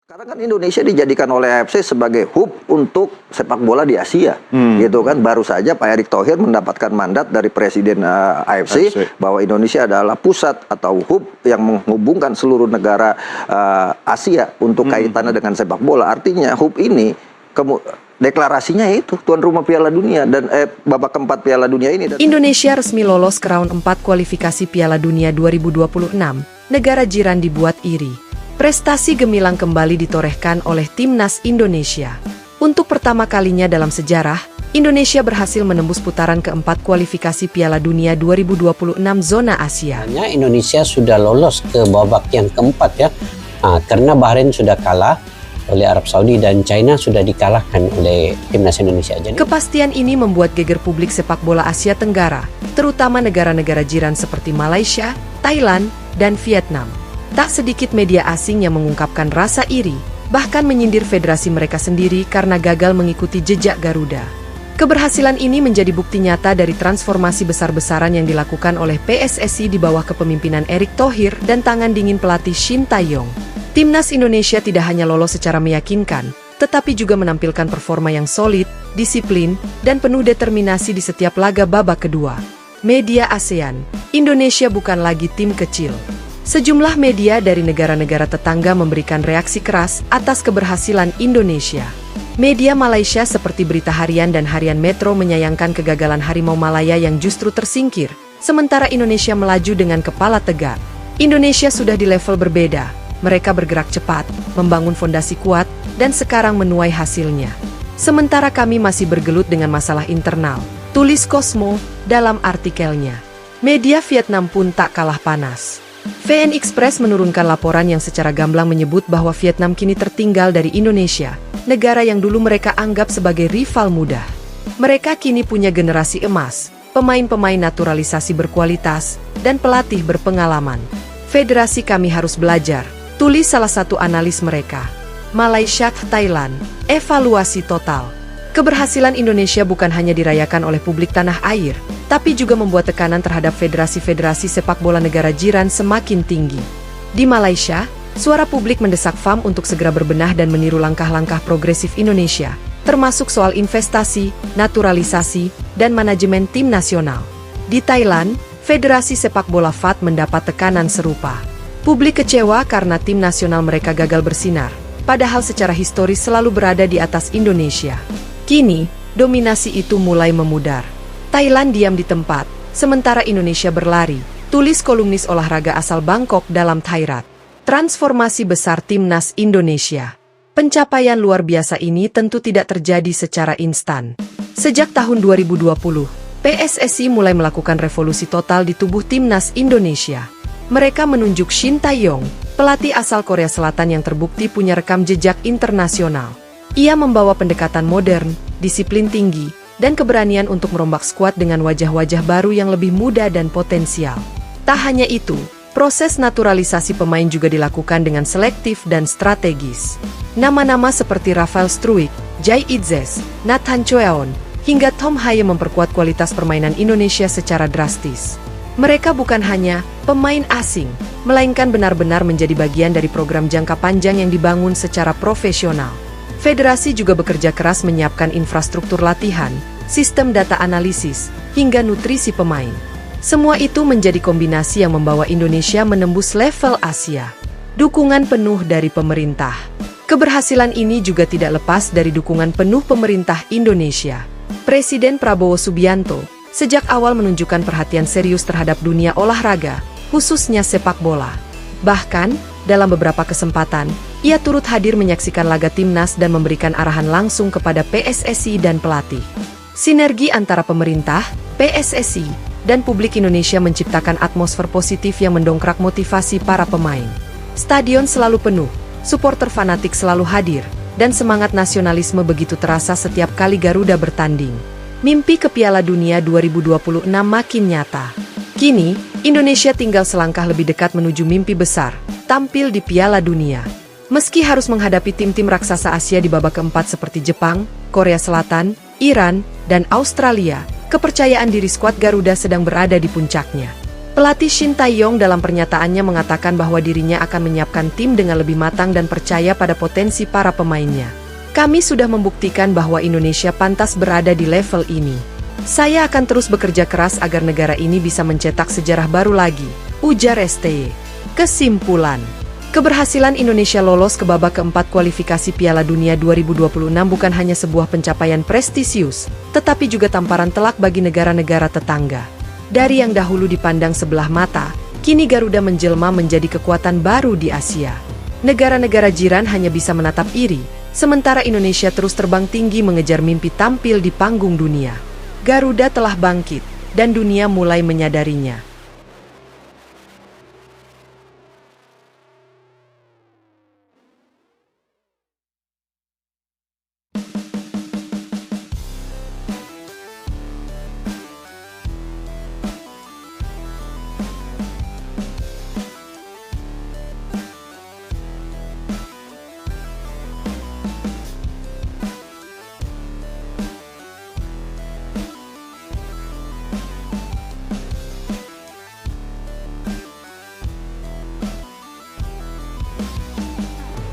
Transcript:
Sekarang kan Indonesia dijadikan oleh AFC sebagai hub untuk sepak bola di Asia, gitu kan. Baru saja Pak Erick Thohir mendapatkan mandat dari Presiden AFC bahwa Indonesia adalah pusat atau hub yang menghubungkan seluruh negara Asia untuk kaitannya dengan sepak bola. Artinya hub ini deklarasinya itu tuan rumah Piala Dunia dan babak keempat Piala Dunia ini. Indonesia resmi lolos ke round 4 kualifikasi Piala Dunia 2026. Negara jiran dibuat iri. Prestasi gemilang kembali ditorehkan oleh timnas Indonesia. Untuk pertama kalinya dalam sejarah, Indonesia berhasil menembus putaran keempat kualifikasi Piala Dunia 2026 zona Asia. Indonesia sudah lolos ke babak yang keempat ya, karena Bahrain sudah kalah oleh Arab Saudi dan China sudah dikalahkan oleh timnas Indonesia. Jadi, kepastian ini membuat geger publik sepak bola Asia Tenggara, terutama negara-negara jiran seperti Malaysia, Thailand, dan Vietnam. Tak sedikit media asing yang mengungkapkan rasa iri, bahkan menyindir federasi mereka sendiri karena gagal mengikuti jejak Garuda. Keberhasilan ini menjadi bukti nyata dari transformasi besar-besaran yang dilakukan oleh PSSI di bawah kepemimpinan Erick Thohir dan tangan dingin pelatih Shin Tae-yong. Timnas Indonesia tidak hanya lolos secara meyakinkan, tetapi juga menampilkan performa yang solid, disiplin, dan penuh determinasi di setiap laga babak kedua. Media ASEAN, Indonesia bukan lagi tim kecil. Sejumlah media dari negara-negara tetangga memberikan reaksi keras atas keberhasilan Indonesia. Media Malaysia seperti Berita Harian dan Harian Metro menyayangkan kegagalan Harimau Malaya yang justru tersingkir, sementara Indonesia melaju dengan kepala tegak. Indonesia sudah di level berbeda, mereka bergerak cepat, membangun fondasi kuat, dan sekarang menuai hasilnya. Sementara kami masih bergelut dengan masalah internal, tulis Cosmo dalam artikelnya. Media Vietnam pun tak kalah panas. VN Express menurunkan laporan yang secara gamblang menyebut bahwa Vietnam kini tertinggal dari Indonesia, negara yang dulu mereka anggap sebagai rival mudah. Mereka kini punya generasi emas, pemain-pemain naturalisasi berkualitas, dan pelatih berpengalaman. Federasi kami harus belajar, tulis salah satu analis mereka. Malaysia, Thailand, evaluasi total. Keberhasilan Indonesia bukan hanya dirayakan oleh publik tanah air, tapi juga membuat tekanan terhadap federasi-federasi sepak bola negara jiran semakin tinggi. Di Malaysia, suara publik mendesak FAM untuk segera berbenah dan meniru langkah-langkah progresif Indonesia, termasuk soal investasi, naturalisasi, dan manajemen tim nasional. Di Thailand, Federasi Sepak Bola FAT mendapat tekanan serupa. Publik kecewa karena tim nasional mereka gagal bersinar, padahal secara historis selalu berada di atas Indonesia. Kini, dominasi itu mulai memudar. Thailand diam di tempat, sementara Indonesia berlari, tulis kolumnis olahraga asal Bangkok dalam Thairat. Transformasi besar timnas Indonesia. Pencapaian luar biasa ini tentu tidak terjadi secara instan. Sejak tahun 2020, PSSI mulai melakukan revolusi total di tubuh timnas Indonesia. Mereka menunjuk Shin Tae-yong, pelatih asal Korea Selatan yang terbukti punya rekam jejak internasional. Ia membawa pendekatan modern, disiplin tinggi, dan keberanian untuk merombak skuad dengan wajah-wajah baru yang lebih muda dan potensial. Tak hanya itu, proses naturalisasi pemain juga dilakukan dengan selektif dan strategis. Nama-nama seperti Rafael Struijk, Jai Itzes, Nathan Choeon, hingga Tom Haye memperkuat kualitas permainan Indonesia secara drastis. Mereka bukan hanya pemain asing, melainkan benar-benar menjadi bagian dari program jangka panjang yang dibangun secara profesional. Federasi juga bekerja keras menyiapkan infrastruktur latihan, sistem data analisis, hingga nutrisi pemain. Semua itu menjadi kombinasi yang membawa Indonesia menembus level Asia. Dukungan penuh dari pemerintah. Keberhasilan ini juga tidak lepas dari dukungan penuh pemerintah Indonesia. Presiden Prabowo Subianto sejak awal menunjukkan perhatian serius terhadap dunia olahraga, khususnya sepak bola. Bahkan, dalam beberapa kesempatan, ia turut hadir menyaksikan laga timnas dan memberikan arahan langsung kepada PSSI dan pelatih. Sinergi antara pemerintah, PSSI, dan publik Indonesia menciptakan atmosfer positif yang mendongkrak motivasi para pemain. Stadion selalu penuh, supporter fanatik selalu hadir, dan semangat nasionalisme begitu terasa setiap kali Garuda bertanding. Mimpi ke Piala Dunia 2026 makin nyata. Kini, Indonesia tinggal selangkah lebih dekat menuju mimpi besar, tampil di Piala Dunia. Meski harus menghadapi tim-tim raksasa Asia di babak keempat seperti Jepang, Korea Selatan, Iran, dan Australia, kepercayaan diri skuad Garuda sedang berada di puncaknya. Pelatih Shin Tae-yong dalam pernyataannya mengatakan bahwa dirinya akan menyiapkan tim dengan lebih matang dan percaya pada potensi para pemainnya. Kami sudah membuktikan bahwa Indonesia pantas berada di level ini. Saya akan terus bekerja keras agar negara ini bisa mencetak sejarah baru lagi, ujar STY. Kesimpulan, keberhasilan Indonesia lolos ke babak keempat kualifikasi Piala Dunia 2026 bukan hanya sebuah pencapaian prestisius, tetapi juga tamparan telak bagi negara-negara tetangga. Dari yang dahulu dipandang sebelah mata, kini Garuda menjelma menjadi kekuatan baru di Asia. Negara-negara jiran hanya bisa menatap iri, sementara Indonesia terus terbang tinggi mengejar mimpi tampil di panggung dunia. Garuda telah bangkit, dan dunia mulai menyadarinya.